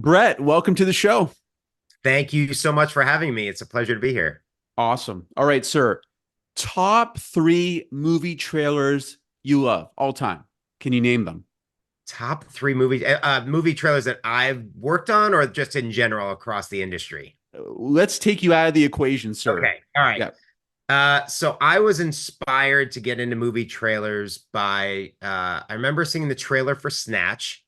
Brett, welcome to the show. Thank you so much for having me. It's a pleasure to be here. Awesome. All right, sir. Top three movie trailers you love all time. Can you name them? Top three movies, movie trailers that I've worked on, or just in general across the industry. Let's take you out of the equation, sir. Okay, all right. Yeah. So I was inspired to get into movie trailers by I remember seeing the trailer for Snatch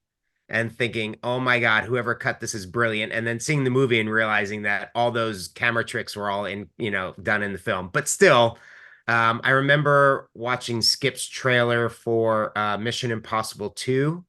and thinking, "Oh my God, whoever cut this is brilliant." And then seeing the movie and realizing that all those camera tricks were all done in the film. But still, I remember watching Skip's trailer for Mission Impossible 2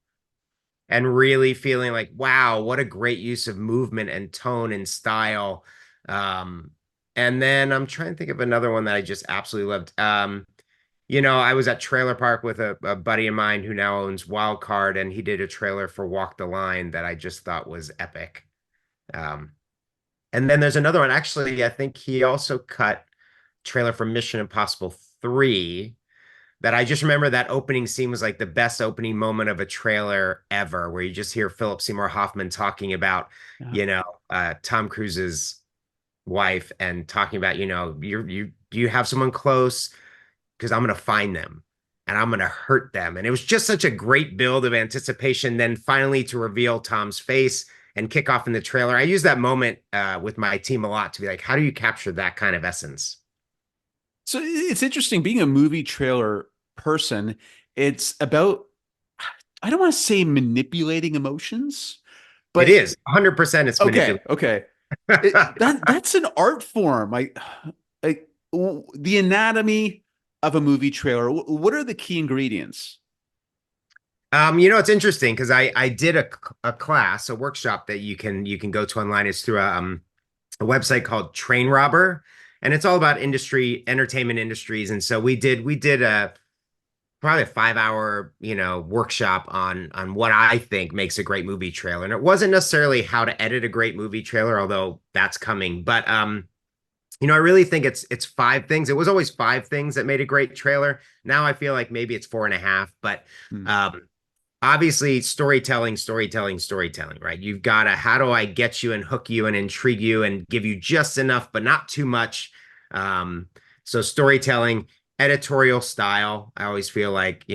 and really feeling like, wow, what a great use of movement and tone and style. Um, and then I'm trying to think of another one that I just absolutely loved. I was at Trailer Park with a buddy of mine who now owns Wild Card, and he did a trailer for Walk the Line that I just thought was epic. Um, and then there's another one. Actually, I think he also cut trailer for Mission Impossible 3 that I just remember that opening scene was like the best opening moment of a trailer ever, where you just hear Philip Seymour Hoffman talking about, Yeah. Tom Cruise's wife and talking about, do you have someone close? Because I'm gonna find them and I'm gonna hurt them. And it was just such a great build of anticipation. Then finally to reveal Tom's face and kick off in the trailer. I use that moment with my team a lot to be like, how do you capture that kind of essence? So it's interesting being a movie trailer person. It's about, I don't want to say manipulating emotions, It but is 100% it's okay, manipulative. okay. That's an art form. The anatomy of a movie trailer. What are the key ingredients? It's interesting because I did a class, a workshop that you can go to online. It's through a website called Train Robber, and it's all about entertainment industries. And so we did a probably a 5 hour workshop on what I think makes a great movie trailer. And it wasn't necessarily how to edit a great movie trailer, although that's coming. But I really think it's five things. It was always five things that made a great trailer. Now I feel like maybe it's four and a half, but Hmm. um obviously storytelling, storytelling, storytelling, right? You've got to, how do I get you and hook you and intrigue you and give you just enough, but not too much. Um, so storytelling, editorial style. I always feel like,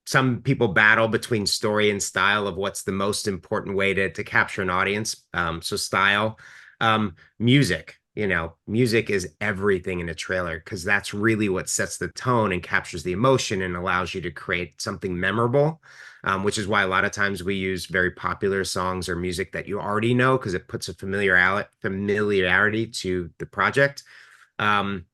some people battle between story and style of what's the most important way to capture an audience. So style, music. Music is everything in a trailer because that's really what sets the tone and captures the emotion and allows you to create something memorable, which is why a lot of times we use very popular songs or music that you already know because it puts a familiarity to the project. Um,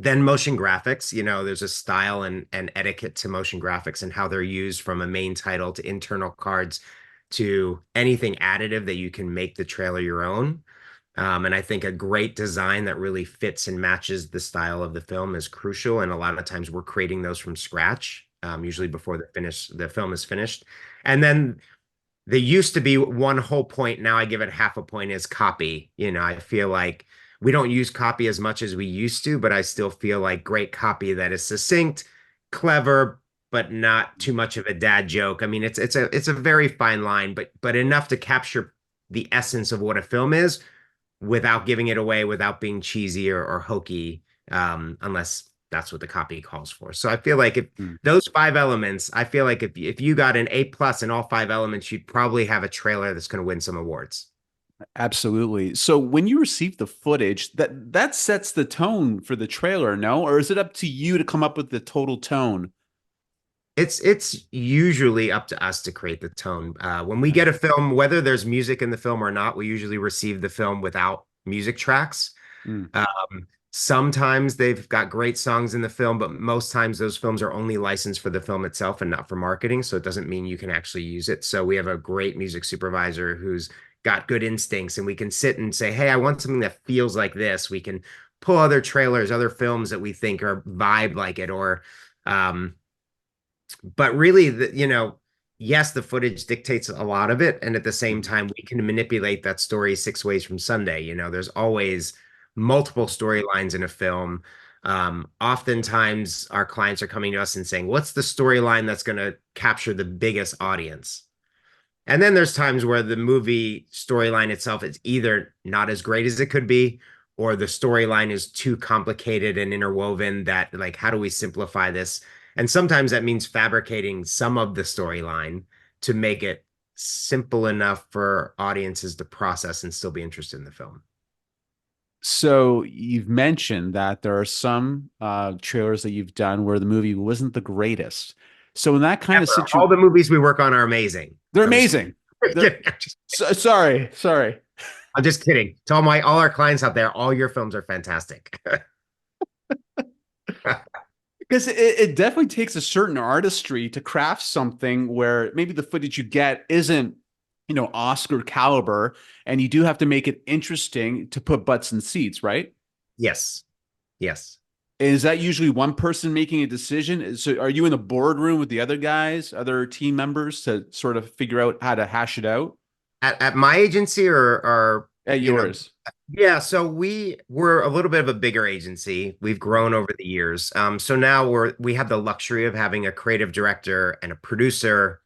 then motion graphics, there's a style and etiquette to motion graphics and how they're used from a main title to internal cards to anything additive that you can make the trailer your own. And I think a great design that really fits and matches the style of the film is crucial. And a lot of times we're creating those from scratch, usually before the film is finished. And then there used to be one whole point. Now I give it half a point as copy. I feel like we don't use copy as much as we used to, but I still feel like great copy that is succinct, clever, but not too much of a dad joke. I mean, it's a very fine line, but enough to capture the essence of what a film is without giving it away, without being cheesy or hokey, unless that's what the copy calls for. So I feel like if Hmm. those five elements, I feel like if you got an A+ in all five elements, you'd probably have a trailer that's going to win some awards. Absolutely. So when you receive the footage, that sets the tone for the trailer, no? Or is it up to you to come up with the total tone? It's usually up to us to create the tone. When we Okay. get a film, whether there's music in the film or not, we usually receive the film without music tracks. Mm. Sometimes they've got great songs in the film, but most times those films are only licensed for the film itself and not for marketing. So it doesn't mean you can actually use it. So we have a great music supervisor who's got good instincts, and we can sit and say, hey, I want something that feels like this. We can pull other trailers, other films that we think are vibe like it, um, but really, yes, the footage dictates a lot of it. And at the same Mhm. time, we can manipulate that story six ways from Sunday. There's always multiple storylines in a film. Oftentimes, our clients are coming to us and saying, what's the storyline that's going to capture the biggest audience? And then there's times where the movie storyline itself is either not as great as it could be, or the storyline is too complicated and interwoven that, like, how do we simplify this? And sometimes that means fabricating some of the storyline to make it simple enough for audiences to process and still be interested in the film. So you've mentioned that there are some trailers that you've done where the movie wasn't the greatest. So in that kind of Never. All situation, the movies we work on are amazing. they're I'm just amazing. They're kidding. sorry. I'm just kidding. To all our clients out there, all your films are fantastic. Because it definitely takes a certain artistry to craft something where maybe the footage you get isn't, Oscar caliber, and you do have to make it interesting to put butts in seats, right? Yes. Yes. Is that usually one person making a decision? So are you in the boardroom with the other guys, other team members to sort of figure out how to hash it out At my agency or at yours? yeah, so we're a little bit of a bigger agency. We've grown over the years. So now we have the luxury of having a creative director and a producer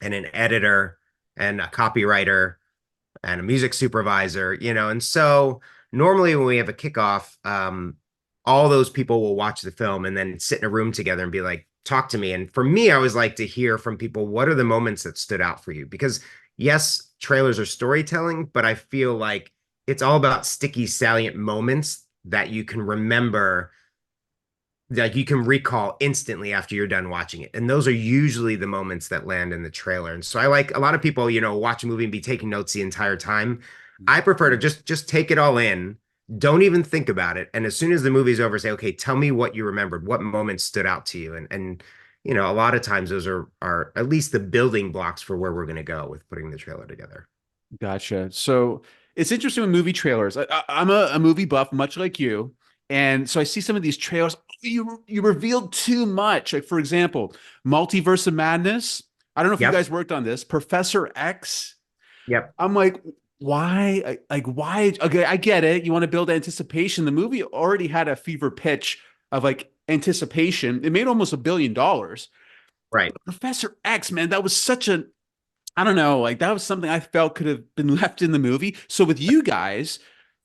and an editor and a copywriter and a music supervisor, and so normally when we have a kickoff, all those people will watch the film and then sit in a room together and be like, talk to me. And for me, I always like to hear from people, what are the moments that stood out for you? Because yes, trailers are storytelling, but I feel like it's all about sticky, salient moments that you can remember, like you can recall instantly after you're done watching it. And those are usually the moments that land in the trailer. And so I like a lot of people, watch a movie and be taking notes the entire time. I prefer to just take it all in. Don't even think about it. And as soon as the movie's over, say, okay, tell me what you remembered, what moments stood out to you. And a lot of times those are at least the building blocks for where we're going to go with putting the trailer together. Gotcha. So it's interesting with movie trailers. I'm a movie buff, much like you, and so I see some of these trailers. "Oh, you revealed too much. Like for example, Multiverse of Madness. I don't know if you Yep. guys worked on this. Professor X. Yep. I'm like, why? Like why? Okay, I get it. You want to build anticipation. The movie already had a fever pitch of like anticipation. It made almost $1 billion. Right. Professor X, man, that was such a I don't know, like that was something I felt could have been left in the movie. So with you guys,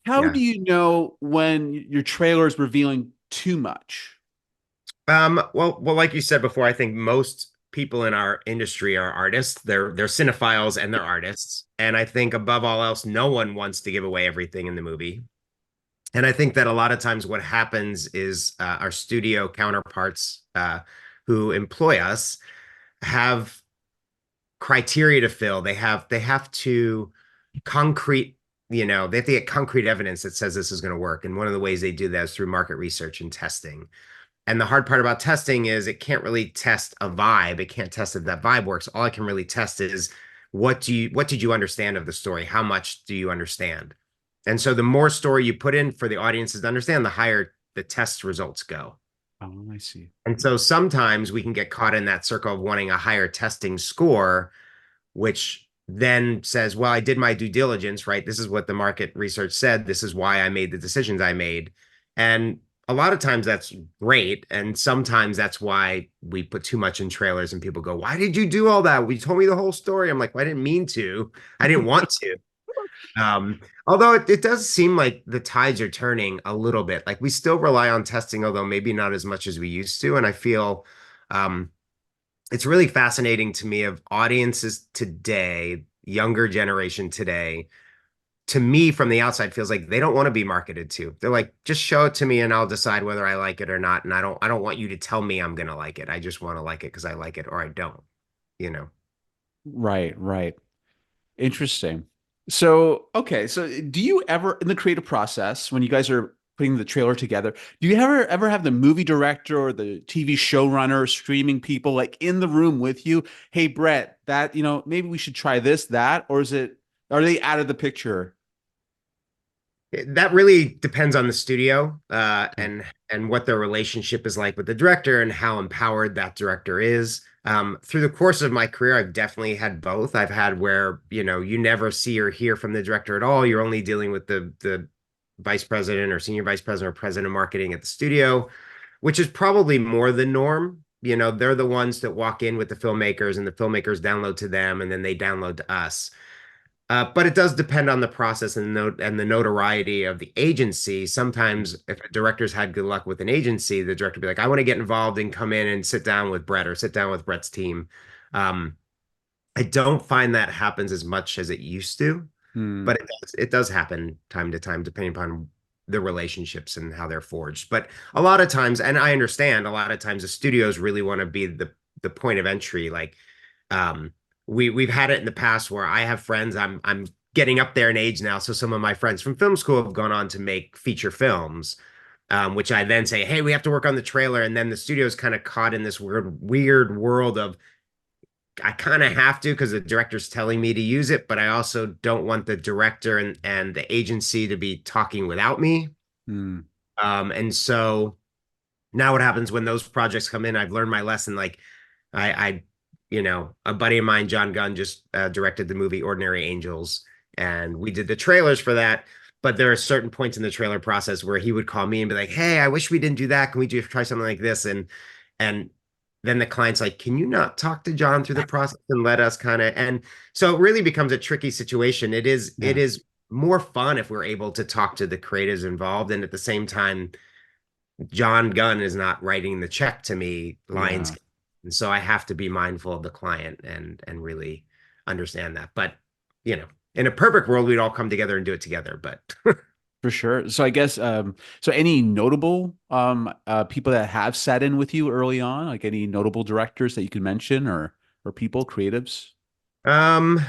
how Yeah. do you know when your trailer is revealing too much? Well, like you said before, I think most people in our industry are artists. They're cinephiles and they're artists. And I think above all else, no one wants to give away everything in the movie. And I think that a lot of times what happens is our studio counterparts who employ us have criteria to fill. They have to concrete, they have to get concrete evidence that says this is going to work. And one of the ways they do that is through market research and testing. And the hard part about testing is it can't really test a vibe. It can't test if that vibe works. All I can really test is what did you understand of the story? How much do you understand? And so the more story you put in for the audiences to understand, the higher the test results go. Oh, I see. And so sometimes we can get caught in that circle of wanting a higher testing score, which then says, well, I did my due diligence, right? This is what the market research said. This is why I made the decisions I made. And a lot of times that's great. And sometimes that's why we put too much in trailers and people go, why did you do all that? We told me the whole story. I'm like, well, I didn't mean to. I didn't want to. Although it does seem like the tides are turning a little bit. Like we still rely on testing, although maybe not as much as we used to. And I feel um, it's really fascinating to me of audiences today, younger generation today, to me from the outside feels like they don't want to be marketed to. They're like, just show it to me and I'll decide whether I like it or not. And I don't want you to tell me I'm gonna like it. I just want to like it because I like it or I don't, you know. Right, right. Interesting. So, okay, so do you ever in the creative process when you guys are putting the trailer together, do you ever have the movie director or the TV showrunner, streaming people like in the room with you? Hey, Brett, that, maybe we should try this, that, or are they out of the picture? That really depends on the studio Okay. and what their relationship is like with the director and how empowered that director is. Through the course of my career, I've definitely had both. I've had where, you never see or hear from the director at all. You're only dealing with the vice president or senior vice president or president of marketing at the studio, which is probably more the norm. they're the ones that walk in with the filmmakers and the filmmakers download to them and then they download to us. But it does depend on the process and the notoriety of the agency. Sometimes if a director's had good luck with an agency, the director will be like, I want to get involved and come in and sit down with Brett or sit down with Brett's team. Um, I don't find that happens as much as it used to, Hmm. but it does happen time to time, depending upon the relationships and how they're forged. But a lot of times, and I understand a lot of times the studios really want to be the point of entry. Like um we've had it in the past where I have friends, I'm getting up there in age now. So some of my friends from film school have gone on to make feature films. Which I then say, hey, we have to work on the trailer. And then the studio's kind of caught in this weird world of I kind of have to because the director's telling me to use it, but I also don't want the director and the agency to be talking without me. Hmm. And so now what happens when those projects come in, I've learned my lesson. Like I a buddy of mine, John Gunn, just directed the movie Ordinary Angels, and we did the trailers for that. But there are certain points in the trailer process where he would call me and be like, "Hey, I wish we didn't do that. Can we try something like this?" And then the client's like, "Can you not talk to John through the process and let us kind of?" And so it really becomes a tricky situation. It Yeah. is more fun if we're able to talk to the creatives involved, and at the same time John Gunn is not writing the check to me, Lions. Yeah. And so I have to be mindful of the client and really understand that. But, in a perfect world, we'd all come together and do it together. But For sure. So I guess so any notable people that have sat in with you early on, like any notable directors that you can mention or people, creatives? um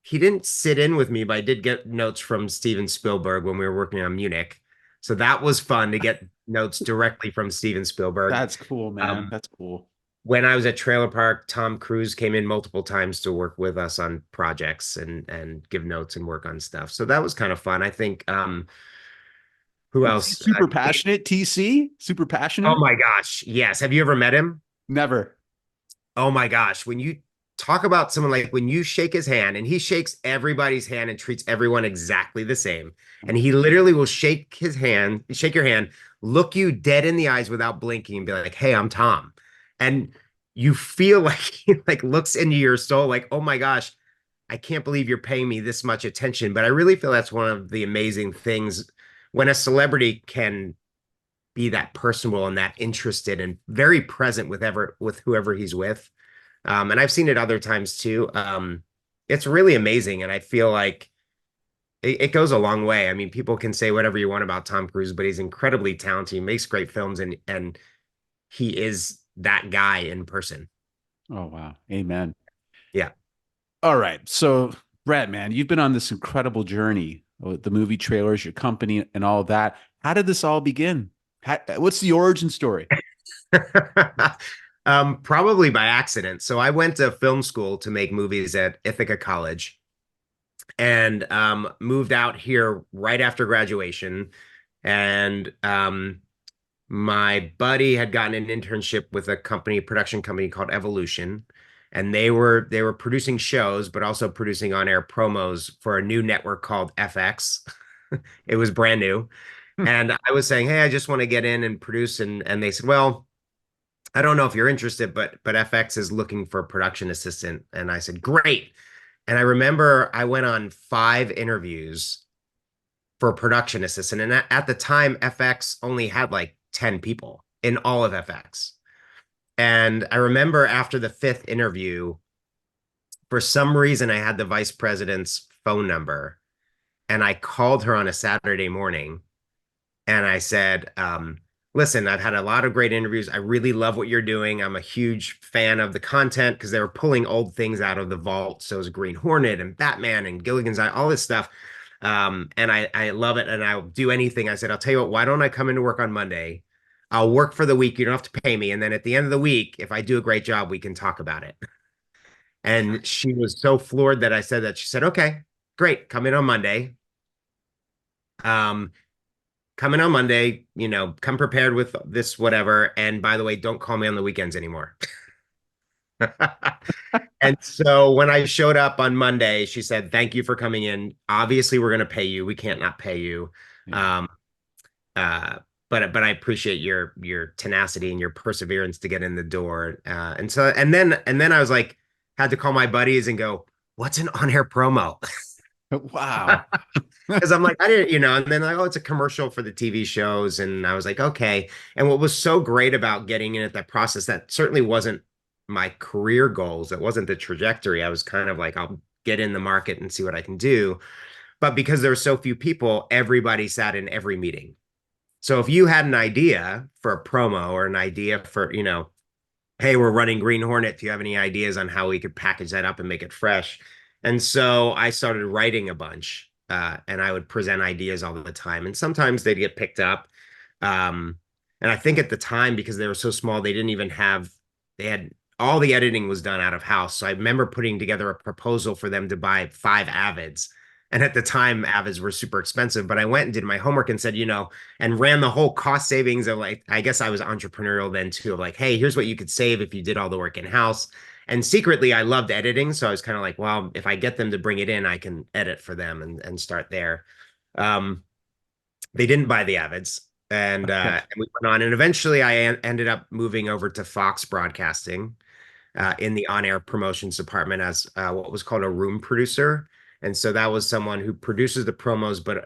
he didn't sit in with me, but I did get notes from Steven Spielberg when we were working on Munich. So that was fun to get notes directly from Steven Spielberg. That's cool, man. Um, That's cool. when I was at Trailer Park, Tom Cruise came in multiple times to work with us on projects and give notes and work on stuff. So that was kind of fun. I think who Is he else? super passionate, TC? Super Oh passionate? my gosh. Yes. Have you ever met him? Never. Oh my gosh. When you talk about someone like when you shake his hand and he shakes everybody's hand and treats everyone exactly the same. And he literally will shake your hand, look you dead in the eyes without blinking and be like, "Hey, I'm Tom." And you feel like he like looks into your soul like, "Oh my gosh, I can't believe you're paying me this much attention." But I really feel that's one of the amazing things when a celebrity can be that personable and that interested and very present with whoever he's with. And I've seen it other times too. It's really amazing, and I feel like it goes a long way. I mean, people can say whatever you want about Tom Cruise, but he's incredibly talented. He makes great films, and he is that guy in person. Oh, wow. Amen. Yeah. All right. So, Brett, man, you've been on this incredible journey with the movie trailers, your company, and all of that. How did this all begin? What's the origin story? Probably by accident. So I went to film school to make movies at Ithaca College and moved out here right after graduation. And my buddy had gotten an internship with production company called Evolution, and they were producing shows, but also producing on-air promos for a new network called FX. It was brand new. And I was saying, hey, I just want to get in and produce. And they said, well, I don't know if you're interested, but FX is looking for a production assistant. And I said, great. And I remember I went on 5 interviews for a production assistant. And at the time, FX only had like 10 people in all of FX. And I remember after the 5th interview, for some reason, I had the vice president's phone number and I called her on a Saturday morning and I said, listen, I've had a lot of great interviews. I really love what you're doing. I'm a huge fan of the content because they were pulling old things out of the vault. So it was Green Hornet and Batman and Gilligan's Eye, all this stuff. And I love it. And I'll do anything. I said, I'll tell you what, why don't I come into work on Monday? I'll work for the week. You don't have to pay me. And then at the end of the week, if I do a great job, we can talk about it. And she was so floored that I said that. She said, okay, great. Come in on Monday. Um, come in on Monday, come prepared with this, whatever. And by the way, don't call me on the weekends anymore. And so when I showed up on Monday, she said, thank you for coming in. Obviously, we're going to pay you. We can't not pay you. Yeah. Um, uh, but I appreciate your tenacity and your perseverance to get in the door. And then I was like, had to call my buddies and go, what's an on-air promo? Wow. Because I'm like, I didn't, and then like, oh, it's a commercial for the TV shows. And I was like, okay. And what was so great about getting in at that process, that certainly wasn't my career goals. It wasn't the trajectory. I was kind of like, I'll get in the market and see what I can do. But because there were so few people, everybody sat in every meeting. So if you had an idea for a promo or an idea for, hey, we're running Green Hornet. Do you have any ideas on how we could package that up and make it fresh? And so I started writing a bunch, and I would present ideas all the time. And sometimes they'd get picked up. Um, and I think at the time, because they were so small, they didn't even have, they had all the editing was done out of house. So I remember putting together a proposal for them to buy 5 Avids. And at the time, Avids were super expensive, but I went and did my homework and said, and ran the whole cost savings of like, I guess I was entrepreneurial then too, of like, hey, here's what you could save if you did all the work in house. And secretly, I loved editing. So I was kind of like, well, if I get them to bring it in, I can edit for them and start there. Um, they didn't buy the Avids. And we went on. And eventually, ended up moving over to Fox Broadcasting in the on-air promotions department as what was called a room producer. And so that was someone who produces the promos, but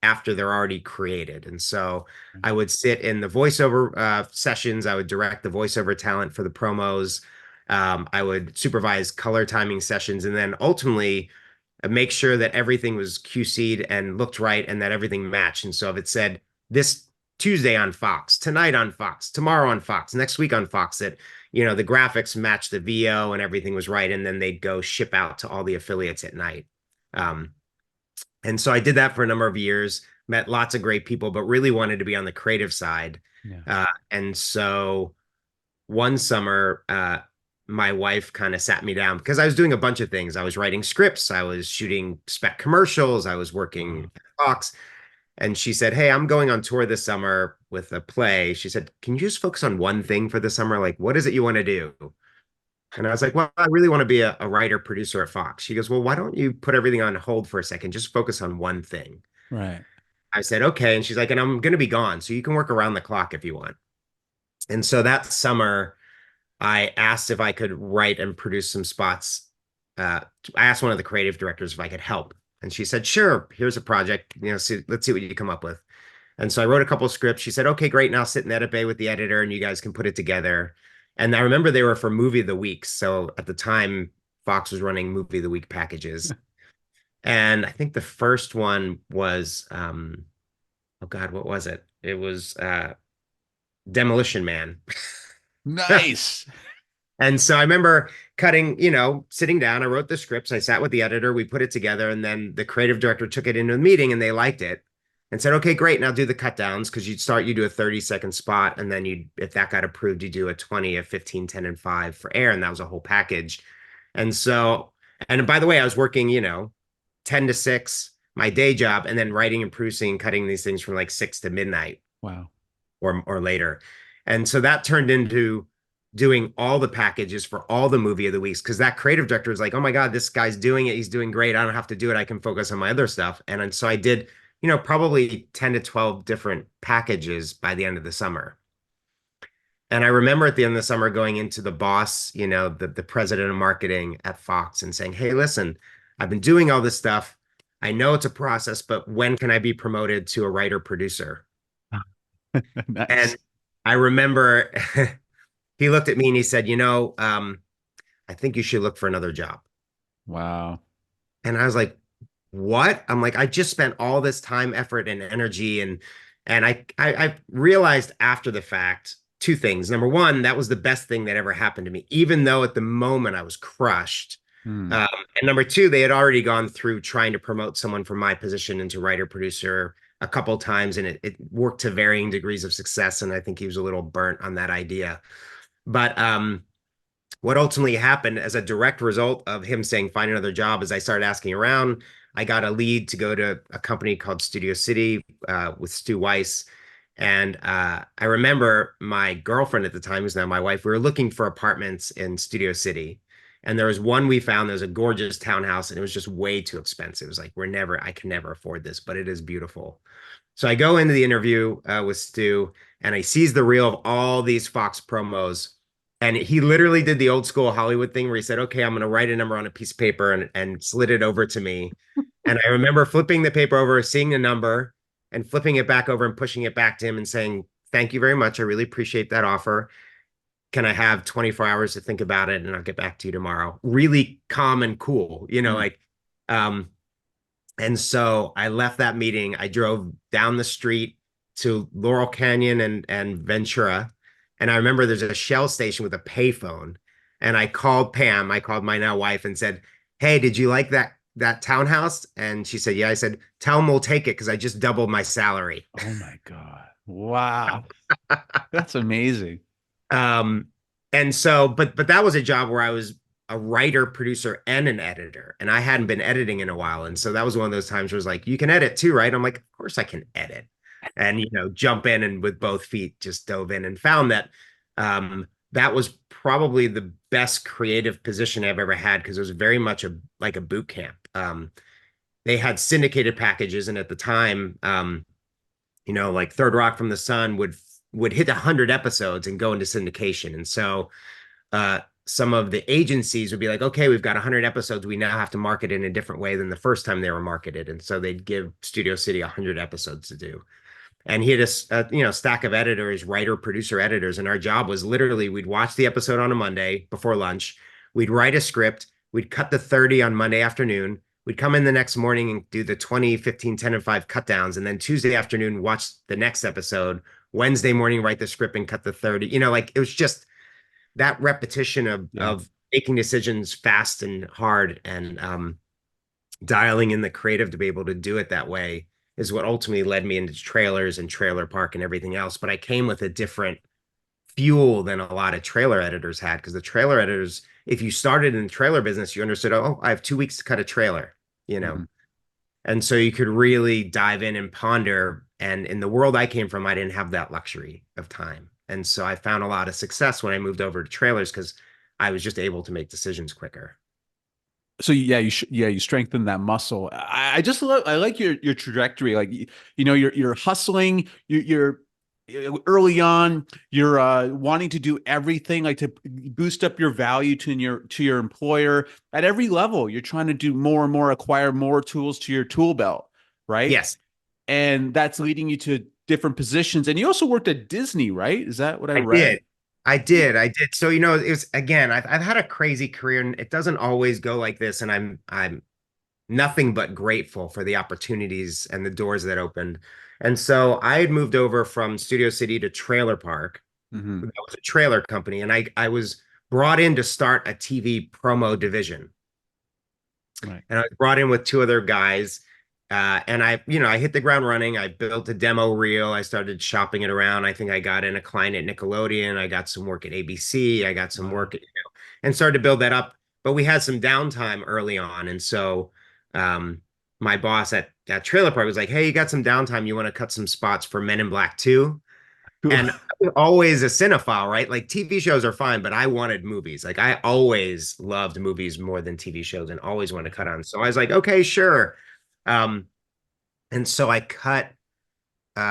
after they're already created. And so I would sit in the voiceover sessions. I would direct the voiceover talent for the promos. I would supervise color timing sessions, and then ultimately make sure that everything was QC'd and looked right and that everything matched. And so if it said this Tuesday on Fox, tonight on Fox, tomorrow on Fox, next week on Fox, that the graphics matched the VO and everything was right, and then they'd go ship out to all the affiliates at night. Um, and so I did that for a number of years, met lots of great people, but really wanted to be on the creative side. Yeah. And so one summer, my wife kind of sat me down because I was doing a bunch of things. I was writing scripts, I was shooting spec commercials, I was working Wow. at Fox. And she said, hey, I'm going on tour this summer with a play. She said, can you just focus on one thing for the summer? Like, what is it you want to do? And I was like, well, I really want to be a writer producer at Fox. She goes, well, why don't you put everything on hold for a second? Just focus on one thing. Right. I said, okay. And she's like, and I'm going to be gone. So you can work around the clock if you want. And so that summer, I asked if I could write and produce some spots. I asked one of the creative directors if I could help. And she said, sure, here's a project. Let's see what you come up with. And so I wrote a couple of scripts. She said, okay, great. Now sit in edit bay with the editor and you guys can put it together. And I remember they were for movie of the week. So at the time, Fox was running movie of the week packages. And I think the first one was, oh God, what was it? It was Demolition Man. Nice. And so I remember cutting, sitting down. I wrote the scripts. I sat with the editor. We put it together. And then the creative director took it into a meeting and they liked it and said, okay, great. Now do the cut downs. Cause you do a 30-second spot. And then if that got approved, you do a 20, a 15, 10, and 5 for air. And that was a whole package. And so, and by the way, I was working, 10 to 6, my day job, and then writing and producing and cutting these things from like 6 to midnight Wow. or later. And so that turned into doing all the packages for all the movie of the weeks because that creative director was like, oh my God, this guy's doing it. He's doing great. I don't have to do it. I can focus on my other stuff. And so I did, probably 10 to 12 different packages by the end of the summer. And I remember at the end of the summer going into the boss, the president of marketing at Fox and saying, hey, listen, I've been doing all this stuff. I know it's a process, but when can I be promoted to a writer producer? Nice. And I remember he looked at me and he said, I think you should look for another job. Wow. And I was like, what? I'm like, I just spent all this time, effort, and energy. And I realized after the fact two things. Number one, that was the best thing that ever happened to me, even though at the moment I was crushed. Hmm. And number two, they had already gone through trying to promote someone from my position into writer producer a couple times, and it worked to varying degrees of success. And I think he was a little burnt on that idea. But what ultimately happened as a direct result of him saying, find another job, is I started asking around. I got a lead to go to a company called Studio City with Stu Weiss. And I remember my girlfriend at the time, who's now my wife, we were looking for apartments in Studio City. And there was one we found, there's a gorgeous townhouse, and it was just way too expensive. It was like, I can never afford this, but it is beautiful. So I go into the interview with Stu, and I sees the reel of all these Fox promos. And he literally did the old school Hollywood thing where he said, okay, I'm going to write a number on a piece of paper and slid it over to me. And I remember flipping the paper over, seeing the number and flipping it back over and pushing it back to him and saying, thank you very much. I really appreciate that offer. Can I have 24 hours to think about it and I'll get back to you tomorrow? Really calm and cool, Mm. like, um, and so I left that meeting. I drove down the street to Laurel Canyon and Ventura. And I remember there's a Shell station with a payphone. And I called Pam, I called my now wife and said, hey, did you like that townhouse? And she said, yeah. I said, tell them we'll take it because I just doubled my salary. Oh my God. Wow. That's amazing. Um, and so, but that was a job where I was a writer, producer, and an editor, and I hadn't been editing in a while. And so that was one of those times where it's like, you can edit too, right? I'm like, of course I can edit, and jump in and with both feet just dove in and found that that was probably the best creative position I've ever had because it was very much like a boot camp. They had syndicated packages, and at the time, like Third Rock from the Sun would hit 100 episodes and go into syndication. And so some of the agencies would be like, okay, we've got 100 episodes. We now have to market it in a different way than the first time they were marketed. And so they'd give Studio City 100 episodes to do. And he had a stack of editors, writer, producer, editors. And our job was literally we'd watch the episode on a Monday before lunch. We'd write a script. We'd cut the 30 on Monday afternoon. We'd come in the next morning and do the 20, 15, 10, and 5 cut downs. And then Tuesday afternoon, watch the next episode. Wednesday morning, write the script and cut the 30. Like it was just that repetition Yeah. of making decisions fast and hard and dialing in the creative to be able to do it that way is what ultimately led me into trailers and trailer park and everything else. But I came with a different fuel than a lot of trailer editors had because the trailer editors, if you started in the trailer business, you understood, oh, I have 2 weeks to cut a trailer, you know. Mhm. And so you could really dive in and ponder. And in the world I came from, I didn't have that luxury of time. And so I found a lot of success when I moved over to trailers because I was just able to make decisions quicker. So yeah, you strengthen that muscle. I just love, I like your trajectory. Like you're hustling. You're early on. You're wanting to do everything, like to boost up your value to your employer at every level. You're trying to do more and more, acquire more tools to your tool belt, right? Yes, And that's leading you to different positions. And you also worked at Disney, right? Is that what I I read? did. I did. I did. So, it was again, I've had a crazy career and it doesn't always go like this. And I'm nothing but grateful for the opportunities and the doors that opened. And so I had moved over from Studio City to Trailer Park. Hmm. That was a trailer company, and I was brought in to start a TV promo division. Right. And I was brought in with two other guys. And I hit the ground running. I built a demo reel. I started shopping it around. I think I got in a client at Nickelodeon. I got some work at ABC. I got some Wow. work and started to build that up. But we had some downtime early on. And so my boss at Trailer Park was like, hey, you got some downtime. You want to cut some spots for Men in Black 2? Cool. And I'm always a cinephile, right? Like TV shows are fine, but I wanted movies. Like I always loved movies more than TV shows and always wanted to cut on. So I was like, okay, sure. Um, and so I cut a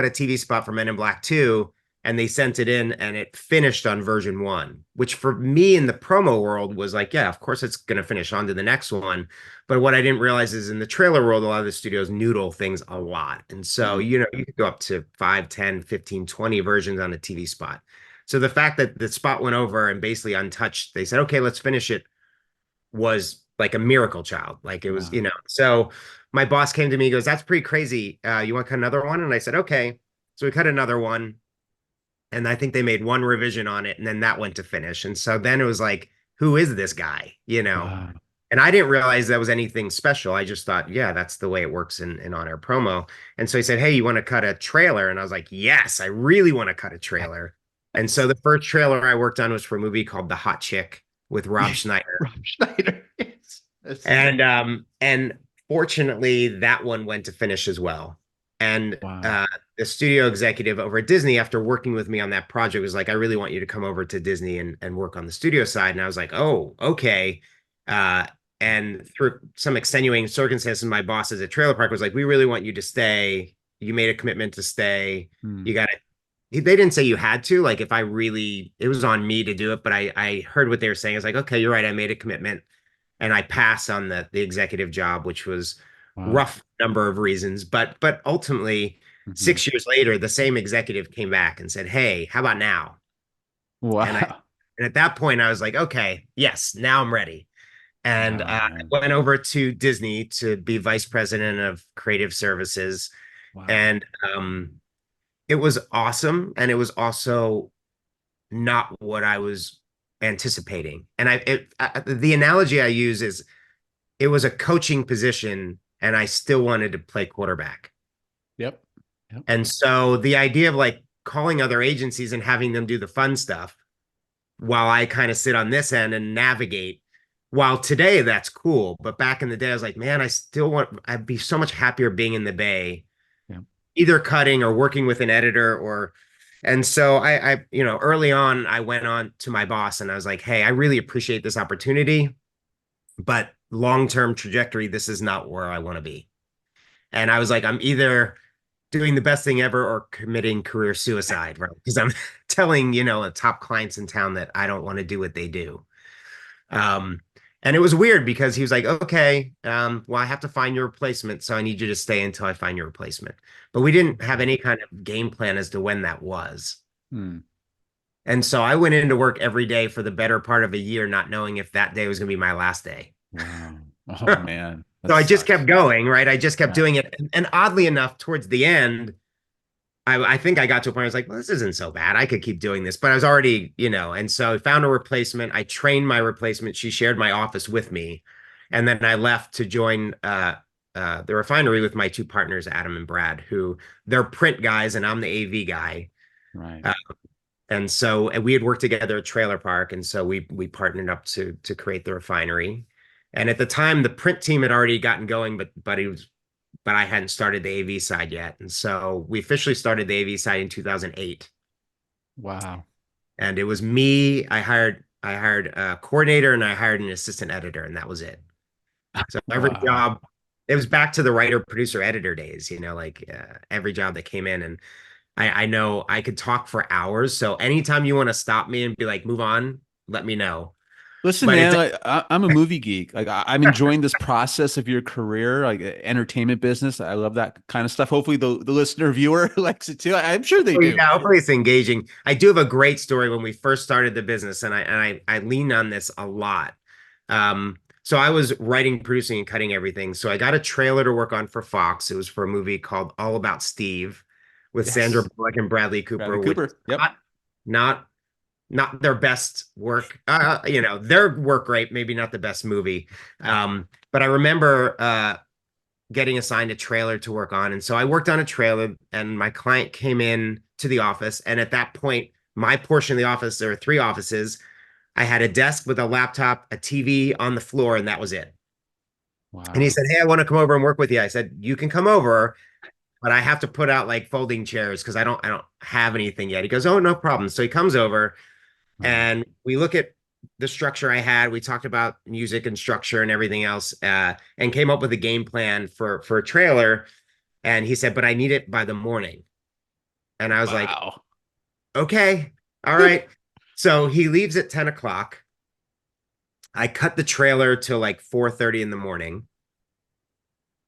TV spot for Men in Black 2, and they sent it in and it finished on version 1, which for me in the promo world was like, yeah, of course it's going to finish on to the next one. But what I didn't realize is in the trailer world, a lot of the studios noodle things a lot. And so, Mm. you could go up to 5, 10, 15, 20 versions on a TV spot. So the fact that the spot went over and basically untouched, they said, okay, let's finish it was like a miracle child. Like it was, Wow. So my boss came to me, he goes, that's pretty crazy. You want to cut another one? And I said, okay. So we cut another one. And I think they made one revision on it. And then that went to finish. And so then it was like, who is this guy? Wow. And I didn't realize that was anything special. I just thought, yeah, that's the way it works in on-air promo. And so he said, hey, you want to cut a trailer? And I was like, yes, I really want to cut a trailer. And so the first trailer I worked on was for a movie called The Hot Chick with Rob Schneider. Rob Schneider. Yes. That's And fortunately that one went to finish as well. And Wow. the studio executive over at Disney, after working with me on that project, was like, I really want you to come over to Disney and work on the studio side. And I was like, oh, okay. Uh, and through some extenuating circumstances, my bosses at Trailer Park was like, we really want you to stay. You made a commitment to stay. Hmm. You got to. They didn't say you had to. Like, if I really, it was on me to do it. But I heard what they were saying. I was like, okay, you're right. I made a commitment, and I passed on the executive job, which was Wow. rough number of reasons. But ultimately, Hmm. 6 years later, the same executive came back and said, "Hey, how about now?" And I Wow. and at that point, I was like, "Okay, yes, now I'm ready." And Wow, I man. went over to Disney to be vice president of creative services, Wow. and it was awesome. And it was also not what I was anticipating. And the analogy I use is it was a coaching position, and I still wanted to play quarterback. Yep. Yep. And so the idea of like calling other agencies and having them do the fun stuff while I kind of sit on this end and navigate. While today that's cool, but back in the day, I was like, man, I'd be so much happier being in the Bay, Yep. either cutting or working with an editor or, and so early on, I went on to my boss and I was like, hey, I really appreciate this opportunity, but long-term trajectory, this is not where I want to be. And I was like, I'm either doing the best thing ever or committing career suicide, right? Because I'm telling, the top clients in town that I don't want to do what they do. Um, and it was weird because he was like, okay, well, I have to find your replacement. So I need you to stay until I find your replacement. But we didn't have Okay. any kind of game plan as to when that was. Hmm. And so I went into work every day for the better part of a year, not knowing if that day was going to be my last day. Wow. Oh man, So that I just kept sucks. going, right? I just kept Yeah. doing it. And oddly enough, towards the end, I think I got to a point I was like, well, this isn't so bad. I could keep doing this. But I was already, and so I found a replacement. I trained my replacement. She shared my office with me. And then I left to join the refinery with my two partners, Adam and Brad, who they're print guys and I'm the AV guy. Right. Uh, and we had worked together at Trailer Park. And so we partnered up to create the refinery. And at the time, the print team had already gotten going, but I hadn't started the AV side yet. And so we officially started the AV side in 2008. Wow. And it was me. I hired a coordinator and I hired an assistant editor, and that was it. So every Wow. job, it was back to the writer, producer, editor days, like every job that came in. And I know I could talk for hours. So anytime you want to stop me and be like, move on, let me know. Listen, But man, it's like, I'm a movie geek. Like I'm enjoying this process of your career, like entertainment business. I love that kind of stuff. Hopefully, the listener viewer likes it too. I'm sure they do. yeah, hopefully it's engaging. I do have a great story when we first started the business, and I lean on this a lot. So I was writing, producing, and cutting everything. So I got a trailer to work on for Fox. It was for a movie called All About Steve with Sandra Yes, Bullock and Bradley Bradley Cooper, which Cooper. Yep. not not not their best work. Their work rate, maybe not the best movie. But I remember getting assigned a trailer to work on. And so I worked on a trailer and my client came in to the office. And at that point, my portion of the office, there were three offices. I had a desk with a laptop, a TV on the floor, and that was it. And he Wow. said, hey, I want to come over and work with you. I said, you can come over, but I have to put out like folding chairs because I don't have anything yet. He goes, oh, no problem. So he comes over Wow. and we look at the structure I had. We talked about music and structure and everything else, and came up with a game plan for a trailer. And he said, but I need it by the morning. And I was like, Wow. okay, all right. So he leaves at 10 o'clock. I cut the trailer till like 4:30 in the morning.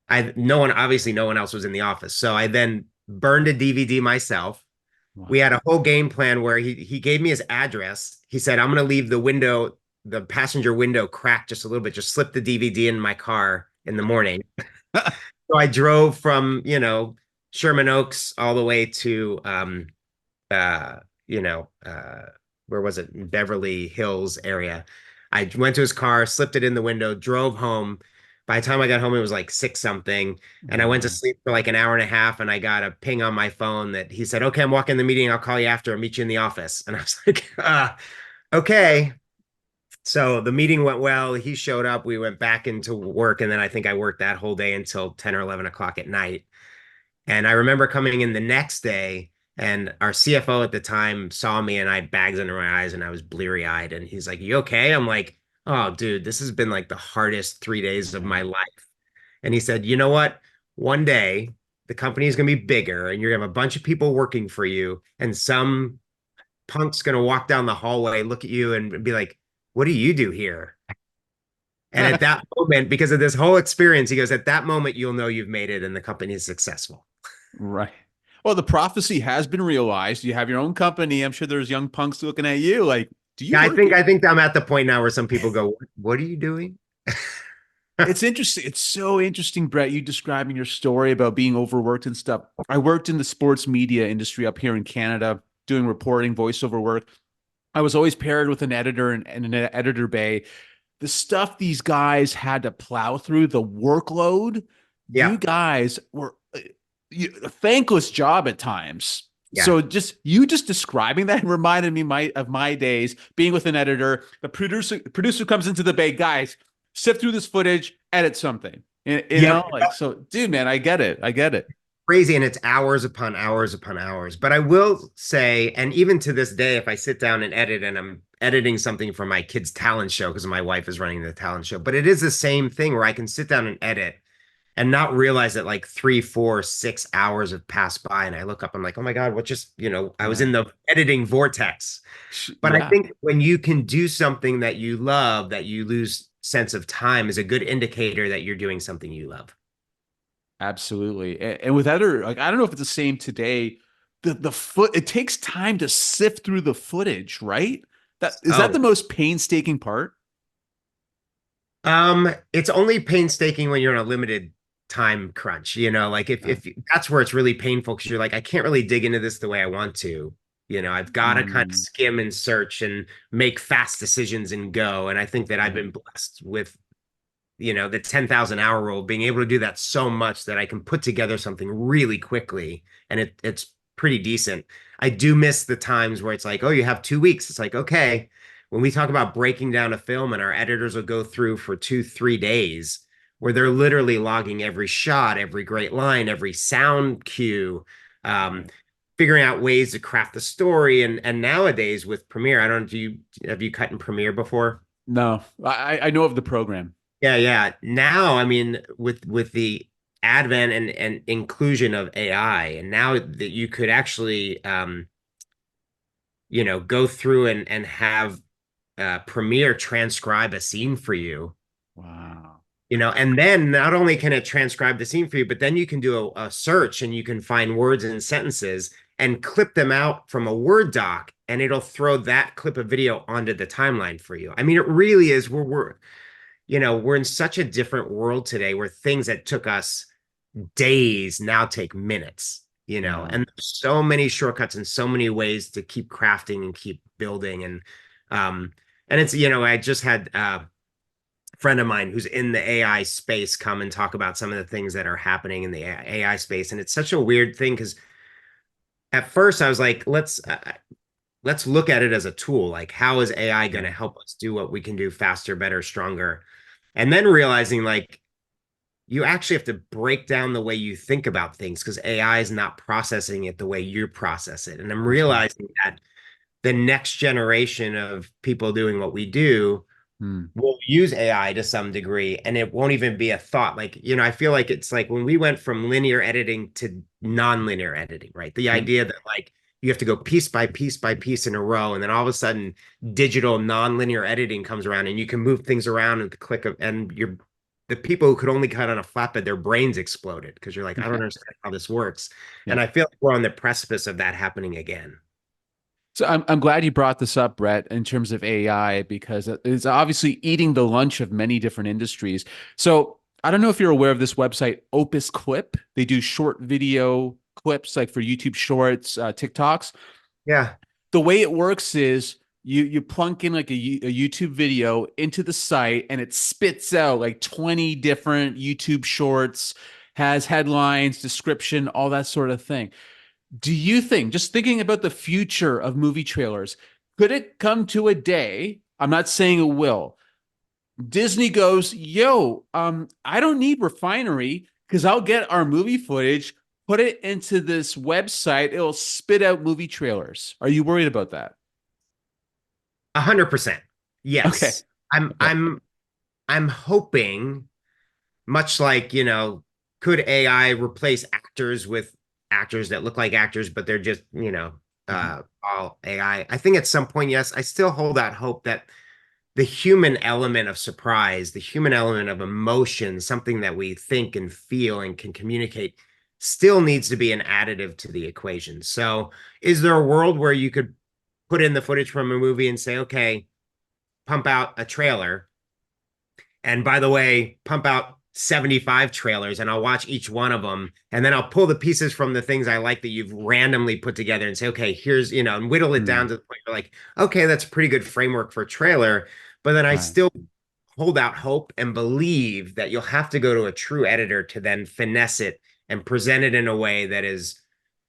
Obviously no one else was in the office. So I then burned a DVD myself. We Wow. had a whole game plan where he gave me his address. He said, I'm gonna leave the passenger window cracked just a little bit, just slip the DVD in my car in the morning. So I drove from, Sherman Oaks all the way to uh, you know, where was it? Beverly Hills area. I went to his car, slipped it in the window, drove home. By the time I got home, it was like six something. And I went to Wow. sleep for like an hour and a half. And I got a ping on my phone that he said, okay, I'm walking the meeting. I'll call you after. I'll meet you in the office. And I was like, okay. So the meeting went well. He showed up. We went back into work. And then I think I worked that whole day until 10 or 11 o'clock at night. And I remember coming in the next day, and our CFO at the time saw me, and I had bags under my eyes, and I was bleary eyed. And he's like, "You okay?" I'm like, "Oh, dude, this has been like the hardest 3 days of my life." And he said, "You know what? One day the company is going to be bigger, and you're going to have a bunch of people working for you, and some punk's going to walk down the hallway, look at you, and be like, 'What do you do here?'" And at that moment, because of this whole experience, he goes, "At that moment, you'll know you've made it and the company is successful." Right. Well, the prophecy has been realized. You have your own company. I'm sure there's young punks looking at you like, do you Yeah, I work think here? I think I'm at the point now where some people go, "What are you doing?" It's interesting. It's so interesting, Brett, you describing your story about being overworked and stuff. I worked in the sports media industry up here in Canada, doing reporting, voiceover work. I was always paired with an editor and an editor bay. The stuff these guys had to plow through, the workload, you Yeah, guys were a thankless job at times. yeah. So just describing that reminded me of my days being with an editor. The producer comes into the bay, guys, sift through this footage, edit something. Yep. Like so, dude, man, I get it. I get it. Crazy, and it's hours upon hours upon hours. But I will say, and even to this day, if I sit down and edit, and I'm editing something for my kid's talent show because my wife is running the talent show, but it is the same thing where I can sit down and edit and not realize that like 3, 4, 6 hours have passed by, and I look up, I'm like, oh my God, what just, I was Yeah. in the editing vortex. But I Yeah. think when you can do something that you love, that you lose sense of time is a good indicator that you're doing something you love. Absolutely. And with other, like, I don't know if it's the same today. The foot, it takes time to sift through the footage, right? That the Oh, most painstaking part? it's only painstaking when you're in a limited time crunch, like Yeah. if that's where it's really painful because you're like, I can't really dig into this the way I want to. I've got to kind of Mm, skim and search and make fast decisions and go. And I think that I've right. been blessed with, the 10,000 hour rule, being able to do that so much that I can put together something really quickly and it's pretty decent. I do miss the times where it's like, oh, you have 2 weeks. It's like, okay, when we talk about breaking down a film and our editors will go through for 2, 3 days where they're literally logging every shot, every great line, every sound cue, um, Right. figuring out ways to craft the story. And nowadays with Premiere, I don't know, have you cut in Premiere before? No, I know of the program. Yeah, yeah. Now, I mean, with the advent and inclusion of AI, and now that you could actually, go through and have Premiere transcribe a scene for you, Wow. and then not only can it transcribe the scene for you, but then you can do a search and you can find words and sentences and clip them out from a Word doc, and it'll throw that clip of video onto the timeline for you. I mean, it really is we're in such a different world today where things that took us days now take minutes, Yeah. and there's so many shortcuts and so many ways to keep crafting and keep building. Um, and it's, I just had a friend of mine who's in the AI space come and talk about some of the things that are happening in the AI space. And it's such a weird thing because at first I was like, let's look at it as a tool. Like, how is AI going Yeah. to help us do what we can do faster, better, stronger? And then realizing like you actually have to break down the way you think about things because AI is not processing it the way you process it. And I'm That's right. realizing that the next generation of people doing what we do Hmm. will use AI to some degree and it won't even be a thought. Like, I feel like it's like when we went from linear editing to non-linear editing, right? The Yeah. idea that like you have to go piece by piece by piece in a row, and then all of a sudden digital non-linear editing comes around and you can move things around at the click of and you're the people who could only cut on a flatbed, their brains exploded because you're like, I don't understand how this works. Yeah. And I feel like we're on the precipice of that happening again. So I'm glad you brought this up, Brett, in terms of AI, because it's obviously eating the lunch of many different industries. So I don't know if you're aware of this website, Opus Clip. They do short video clips like for YouTube Shorts, TikToks. Yeah. The way it works is you plunk in like a YouTube video into the site and it spits out like 20 different YouTube shorts, has headlines, description, all that sort of thing. Do you think, just thinking about the future of movie trailers, could it come to a day? I'm not saying it will. Disney goes, yo, I don't need Refinery because I'll get our movie footage put it into this website, it'll spit out movie trailers. Are you worried about that? 100%. Okay. Yes. I'm Okay. I'm I'm hoping, much like, could AI replace actors with actors that look like actors, but they're just, Mhm. all AI. I think at some point, yes, I still hold out hope that the human element of surprise, the human element of emotion, something that we think and feel and can communicate, still needs to be an additive to the equation. So, is there a world where you could put in the footage from a movie and say, okay, pump out a trailer? And by the way, pump out 75 trailers and I'll watch each one of them. And then I'll pull the pieces from the things I like that you've randomly put together and say, okay, here's, and whittle it down Mm, to the point where like, okay, that's a pretty good framework for a trailer. But then I right. still hold out hope and believe that you'll have to go to a true editor to then finesse it and present it in a way that is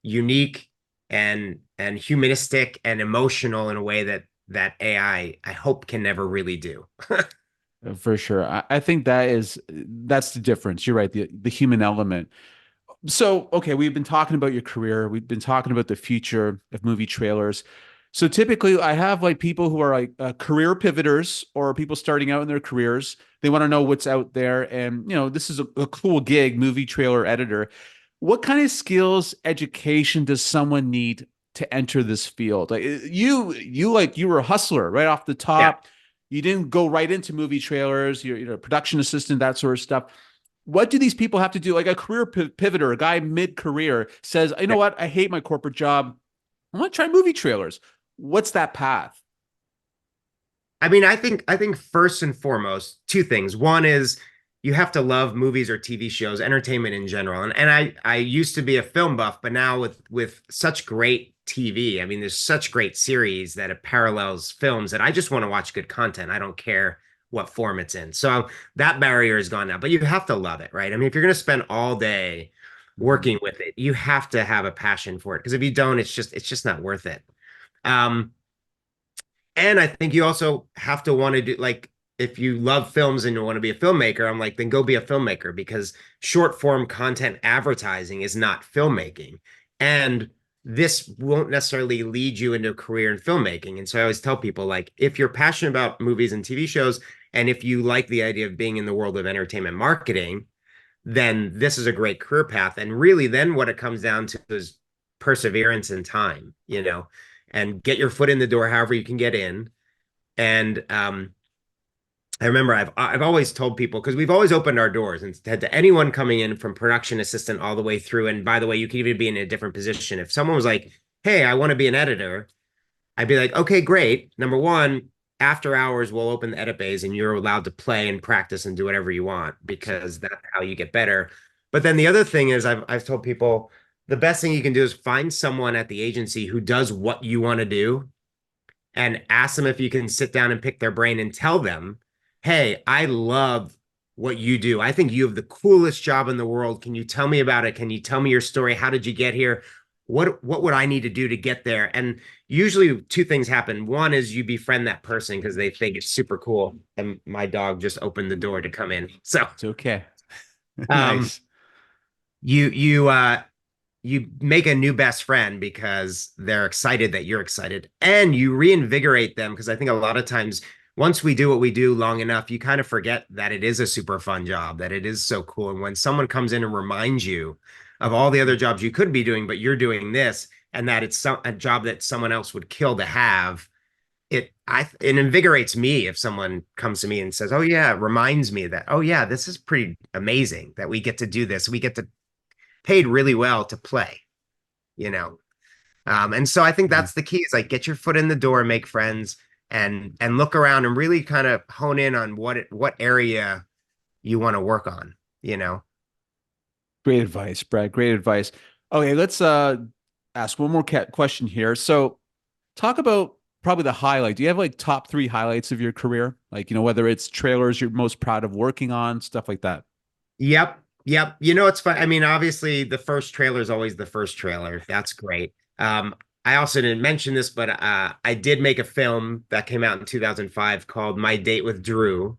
unique and humanistic and emotional in a way that AI I hope can never really do. For sure. I think that's the difference. You're right. The human element. So, okay, we've been talking about your career. We've been talking about the future of movie trailers. So typically, I have like people who are like career pivoters or people starting out in their careers. They want to know what's out there, and this is a cool gig, movie trailer editor. What kind of skills, education does someone need to enter this field? Like you were a hustler right off the Yeah. top. You didn't go right into movie trailers. You're a production assistant, that sort of stuff. What do these people have to do? Like a career pivoter, a guy mid-career says, you know what? I hate my corporate job. I want to try movie trailers. What's that path? I mean, I think first and foremost, two things. One is you have to love movies or TV shows, entertainment in general. And I used to be a film buff, but now with such great TV, I mean, there's such great series that it parallels films that I just want to watch good content. I don't care what form it's in. So that barrier is gone now. But you have to love it, right? I mean, if you're going to spend all day Mhm. working with it, you have to have a passion for it. Because if you don't, it's just not worth it. Um, and I think you also have to want to do like if you love films and you want to be a filmmaker, I'm like, then go be a filmmaker because short form content advertising is not filmmaking. And this won't necessarily lead you into a career in filmmaking. And so I always tell people like if you're passionate about movies and TV shows, and if you like the idea of being in the world of entertainment marketing, then this is a great career path. And really, then what it comes down to is perseverance and time, and get your foot in the door however you can get in. And I remember I've always told people because we've always opened our doors and said to anyone coming in from production assistant all the way through. And by the way, you can even be in a different position. If someone was like, "Hey, I want to be an editor," I'd be like, "Okay, great. Number one, after hours, we'll open the edit bays and you're allowed to play and practice and do whatever you want because that's how you get better." But then the other thing is, I've told people the best thing you can do is find someone at the agency who does what you want to do and ask them if you can sit down and pick their brain and tell them, hey, I love what you do. I think you have the coolest job in the world. Can you tell me about it? Can you tell me your story? How did you get here? What would I need to do to get there? And usually two things happen. One is you befriend that person because they think it's super cool. And my dog just opened the door to come in. So It's okay. um Nice. you make a new best friend because they're excited that you're excited and you reinvigorate them because I think a lot of times once we do what we do long enough you kind of forget that it is a super fun job that it is so cool and when someone comes in and reminds you of all the other jobs you could be doing but you're doing this and that it's a job that someone else would kill to have it invigorates me if someone comes to me and says oh yeah it reminds me that oh yeah this is pretty amazing that we get to do this we get to paid really well to play, you know. And so I think Mhm. that's the key is like get your foot in the door, make friends, and look around and really kind of hone in on what area you want to work on. Great advice, Brad. Great advice. Okay, let's ask one more question here. So, talk about probably the highlight. Do you have like top three highlights of your career? Like, whether it's trailers you're most proud of working on, stuff like that. Yep. Yep. It's fun. I mean, obviously the first trailer is always the first trailer. That's great. I also didn't mention this, but I did make a film that came out in 2005 called My Date with Drew,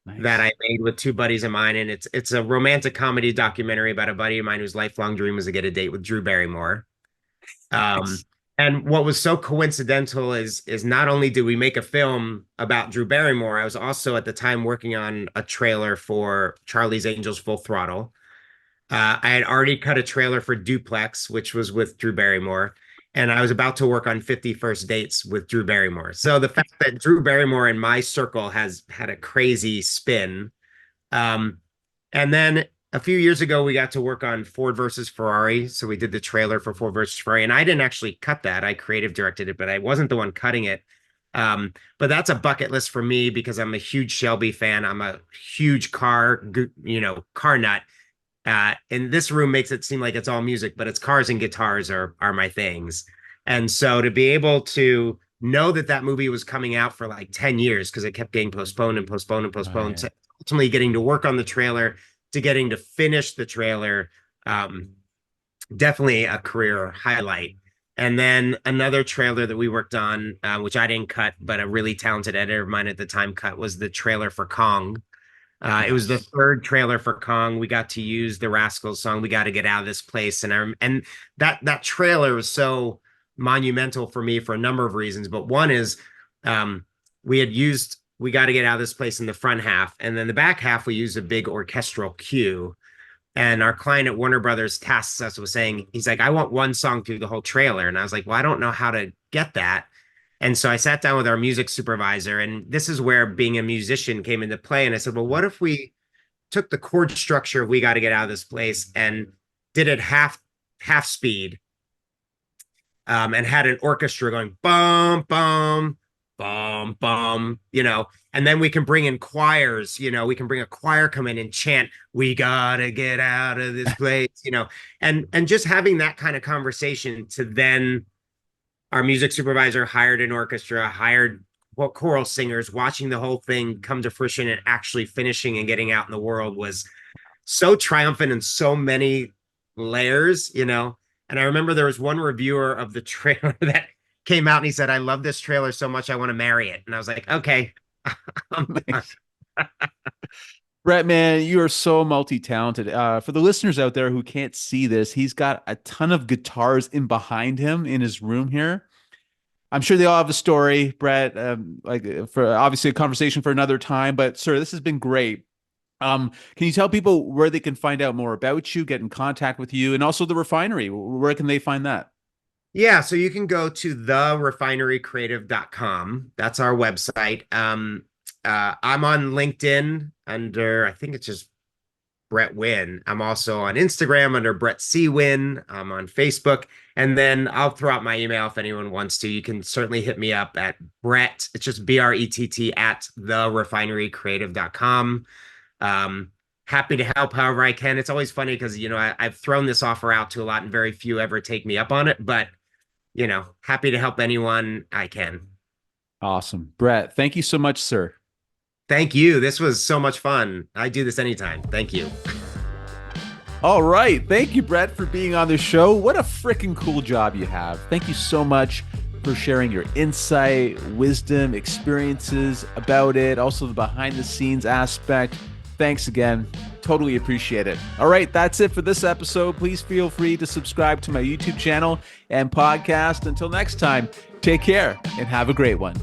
that Nice. I made with two buddies of mine, and it's a romantic comedy documentary about a buddy of mine whose lifelong dream was to get a date with Drew Barrymore. Um, Nice. and what was so coincidental is not only did we make a film about Drew Barrymore, I was also at the time working on a trailer for Charlie's Angels Full Throttle. I had already cut a trailer for Duplex, which was with Drew Barrymore, and I was about to work on 50 First Dates with Drew Barrymore. So the fact that Drew Barrymore in my circle has had a crazy spin. Um, and then a few years ago, we got to work on Ford versus Ferrari. So we did the trailer for Ford versus Ferrari, and I didn't actually cut that. I creative directed it, but I wasn't the one cutting it. But that's a bucket list for me because I'm a huge Shelby fan. I'm a huge car nut. And this room makes it seem like it's all music, but it's cars and guitars are my things. And so to be able to know that that movie was coming out for like 10 years because it kept getting postponed and postponed and postponed, Right. to ultimately getting to work on the trailer, to getting to finish the trailer, um, definitely a career highlight. And then another trailer that we worked on, which I didn't cut, but a really talented editor of mine at the time cut, was the trailer for Kong. It was the Yes. third trailer for Kong. We got to use the Rascals song. We got to get out of this place, and that trailer was so monumental for me for a number of reasons. But one is, um, we had used "We Got to Get Out of This Place" in the front half, and then the back half we used a big orchestral cue. And our client at Warner Brothers tasks us with saying, he's like, I want one song through the whole trailer, and I was like, well, I don't know how to get that. And so I sat down with our music supervisor, and this is where being a musician came into play. And I said, well, what if we took the chord structure of "We Got to Get Out of This Place" and did it half speed, and had an orchestra going bum bum bum bum, and then we can bring in choirs, we can bring a choir come in and chant "We gotta get out of this place," and just having that kind of conversation. To then our music supervisor hired an orchestra, hired choral singers, watching the whole thing come to fruition and actually finishing and getting out in the world was so triumphant in so many layers. And I remember there was one reviewer of the trailer that came out and he said, I love this trailer so much, I want to marry it. And I was like, okay, I'm done. Nice. Brett, man, you are so multi-talented. For the listeners out there who can't see this, he's got a ton of guitars in behind him in his room here. I'm sure they all have a story, Brett. For obviously a conversation for another time. But sir, this has been great. Can you tell people where they can find out more about you, get in contact with you, and also the refinery? Where can they find that? Yeah, so you can go to therefinerycreative.com. That's our website. I'm on LinkedIn under, I think it's just Brett Winn. I'm also on Instagram under Brett C. Winn. I'm on Facebook. And then I'll throw out my email if anyone wants to. You can certainly hit me up at Brett. It's just BRETT at therefinerycreative.com. Happy to help however I can. It's always funny because, I've thrown this offer out to a lot and very few ever take me up on it. But, happy to help anyone I can. Awesome. Brett, thank you so much, sir. Thank you. This was so much fun. I do this anytime. Thank you. All right. Thank you, Brett, for being on the show. What a freaking cool job you have. Thank you so much for sharing your insight, wisdom, experiences about it, also the behind the scenes aspect. Thanks again. Totally appreciate it. All right. That's it for this episode. Please feel free to subscribe to my YouTube channel and podcast. Until next time, take care and have a great one.